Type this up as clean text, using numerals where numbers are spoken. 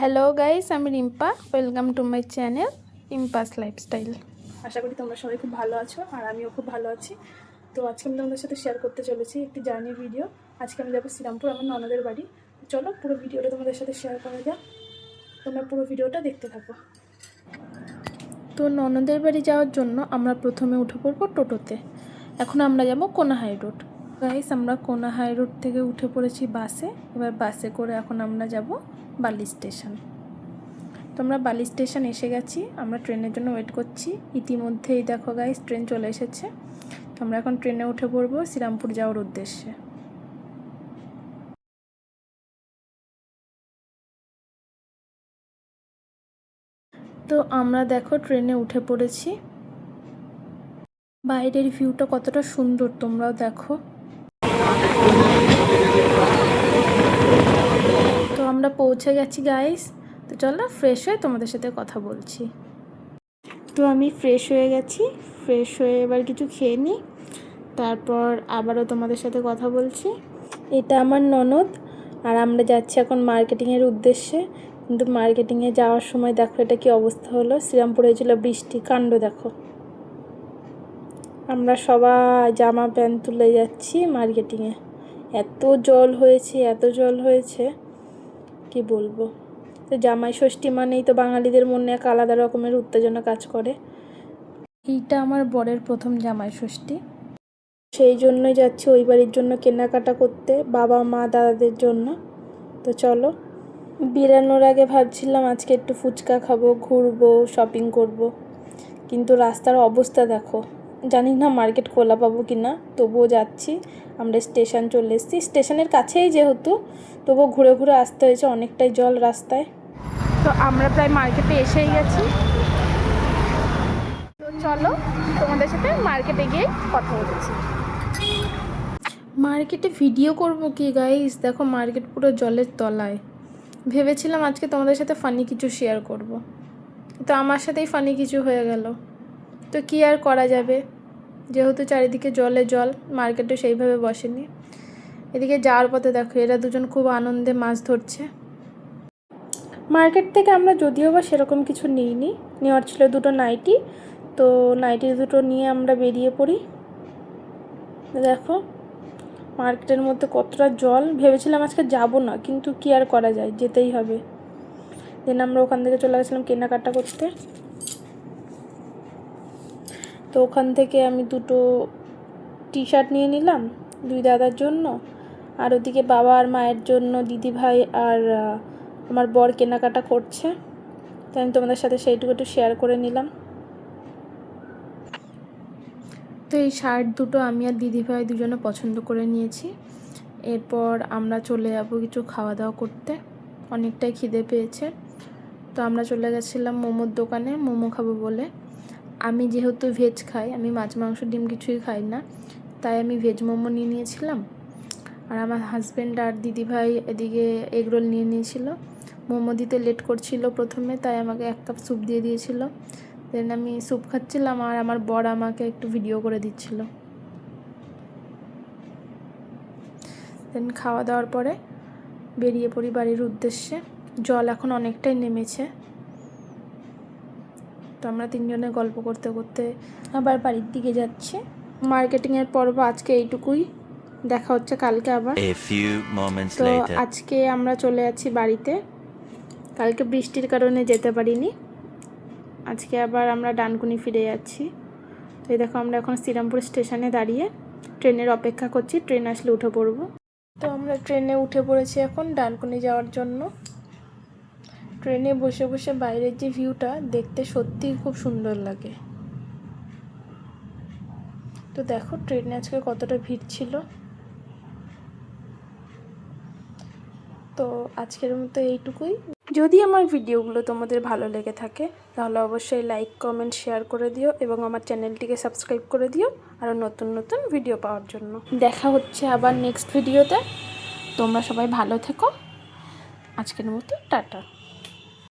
Hello guys, আমি Rimpa. Welcome to my channel Rimpa's lifestyle. আশা করি তোমরা সবাই খুব ভালো আছো আর আমিও খুব ভালো আছি। তো আজকে আমি তোমাদের সাথে শেয়ার করতে চলেছি একটি জার্নির ভিডিও। আজকে আমি যাবো শ্রীরামপুর, আমার ননদের বাড়ি। চলো পুরো ভিডিওটা তোমাদের সাথে শেয়ার করা যাক, তোমরা পুরো ভিডিওটা দেখতে থাকো। তো ননদের বাড়ি যাওয়ার জন্য আমরা প্রথমে উঠে পড়বো টোটোতে। এখন আমরা যাব কোনা হাই রোড। গাইস, আমরা কোনা হাই রোড থেকে উঠে পড়েছি বাসে। এবার বাসে করে এখন আমরা যাব বালি স্টেশন। তো আমরা বালি স্টেশন এসে গেছি, আমরা ট্রেনের জন্য ওয়েট করছি। ইতিমধ্যেই দেখো গাইস, ট্রেন চলে এসেছে। তো আমরা এখন ট্রেনে উঠে পড়বো শ্রীরামপুর যাওয়ার উদ্দেশ্যে। তো আমরা দেখো ট্রেনে উঠে পড়েছি। বাইরের ভিউটা কতটা সুন্দর তোমরাও দেখো। তো আমরা পৌঁছে গেছি গাইস। তো চলো ফ্রেশ হয়ে তোমাদের সাথে কথা বলছি। তো আমি ফ্রেশ হয়ে গেছি, ফ্রেশ হয়ে এবার কিছু খেয়ে নিই, তারপর আবারও তোমাদের সাথে কথা বলছি। এটা আমার ননদ, আর আমরা যাচ্ছি এখন মার্কেটিংয়ের উদ্দেশ্যে। কিন্তু মার্কেটিংয়ে যাওয়ার সময় দেখো এটা কি অবস্থা হলো। শ্রীরামপুরে হয়েছিল বৃষ্টি, কাণ্ড দেখো। আমরা সবাই জামা প্যান্ট তুলে যাচ্ছি মার্কেটিংয়ে। এত জল হয়েছে, এত জল হয়েছে কি বলবো। তো জামাই ষষ্ঠী মানেই তো বাঙালিদের মনে এক আলাদা রকমের উত্তেজনা কাজ করে। এইটা আমার বরের প্রথম জামাই ষষ্ঠী, সেই জন্যই যাচ্ছি ওই বাড়ির জন্য কেনাকাটা করতে, বাবা মা দাদাদের জন্য। তো চলো, বেরানোর আগে ভাবছিলাম আজকে একটু ফুচকা খাবো, ঘুরবো, শপিং করব। কিন্তু রাস্তার অবস্থা দেখো, জানি না মার্কেট খোলা পাবো কি না, তবুও যাচ্ছি। আমরা স্টেশন চলে এসেছি, স্টেশনের কাছেই যেহেতু, তবুও ঘুরে ঘুরে আসতে হয়েছে, অনেকটাই জল রাস্তায়। তো আমরা প্রায় মার্কেটে এসেই গেছি। তো চলো তোমাদের সাথে মার্কেটে গিয়ে কথা বলেছি। মার্কেটে ভিডিও করব কি গাইস, দেখো মার্কেট পুরো জলের তলায়। ভেবেছিলাম আজকে তোমাদের সাথে ফানি কিছু শেয়ার করব, তো আমার সাথেই ফানি কিছু হয়ে গেল। তো কি আর করা যাবে, যেহেতু চারিদিকে জলে জল, মার্কেটে সেইভাবে বসেনি। এদিকে যাওয়ার পথে দেখো এরা দুজন খুব আনন্দে মাছ ধরছে। মার্কেট থেকে আমরা যদিও বা সেরকম কিছু নিইনি, নেওয়ার ছিল দুটো নাইটি। তো নাইটি দুটো নিয়ে আমরা বেরিয়ে পড়ি। দেখো মার্কেটের মধ্যে কতটা জল। ভেবেছিলাম আজকে যাব না, কিন্তু কি আর করা যায়, যেতেই হবে। দেন আমরা ওখান থেকে চলে গেছিলাম কেনাকাটা করতে। তো ওখান থেকে আমি দুটো টি শার্ট নিয়ে নিলাম দুই দাদার জন্য, আর ওদিকে বাবা আর মায়ের জন্য দিদি ভাই আর আমার বর কেনাকাটা করছে। তাই আমি তোমাদের সাথে সেইটুকু একটু শেয়ার করে নিলাম। তো এই শার্ট দুটো আমি আর দিদিভাই দুজনে পছন্দ করে নিয়েছি। এরপর আমরা চলে যাব কিছু খাওয়া দাওয়া করতে, অনেকটাই খিদে পেয়েছে। তো আমরা চলে গেছিলাম মোমোর দোকানে, মোমো খাবো বলে। আমি যেহেতু ভেজ খাই, আমি মাছ মাংস ডিম কিছুই খাই না, তাই আমি ভেজ মোমো নিয়ে নিয়েছিলাম। আর আমার হাজব্যান্ড আর দিদিভাই এদিকে এগরোল নিয়ে নিয়েছিল। মোমো দিতে লেট করছিল প্রথমে, তাই আমাকে 1 কাপ স্যুপ দিয়ে দিয়েছিল। দেন আমি স্যুপ খাচ্ছিলাম আর আমার বর আমাকে একটু ভিডিও করে দিচ্ছিল। দেন খাওয়া দাওয়ার পরে বেরিয়ে পড়ি বাড়ির উদ্দেশ্যে। জল এখন অনেকটাই নেমেছে। তো আমরা তিনজনে গল্প করতে করতে আবার বাড়ির দিকে যাচ্ছি। মার্কেটিংয়ের পর্ব আজকে এইটুকুই, দেখা হচ্ছে কালকে আবার। তো আজকে আমরা চলে যাচ্ছি বাড়িতে, কালকে বৃষ্টির কারণে যেতে পারিনি। আজকে আবার আমরা ডানকুনি ফিরে যাচ্ছি। তো এই দেখো আমরা এখন শ্রীরামপুর স্টেশনে দাঁড়িয়ে ট্রেনের অপেক্ষা করছি, ট্রেন আসলে উঠে পড়ব। তো আমরা ট্রেনে উঠে পড়েছি এখন ডানকুনি যাওয়ার জন্য। ট্রেনে বসে বসে বাইরের যে ভিউটা দেখতে সত্যিই খুব সুন্দর লাগে। তো দেখো ট্রেনে আজকে কতটা ভিড় ছিল। তো আজকের মতো এইটুকুই। যদি আমার ভিডিওগুলো তোমাদের ভালো লেগে থাকে তাহলে অবশ্যই লাইক কমেন্ট শেয়ার করে দিও, এবং আমার চ্যানেলটিকে সাবস্ক্রাইব করে দিও আরও নতুন নতুন ভিডিও পাওয়ার জন্য। দেখা হচ্ছে আবার নেক্সট ভিডিওতে। তোমরা সবাই ভালো থেকো। আজকের মতো টাটা।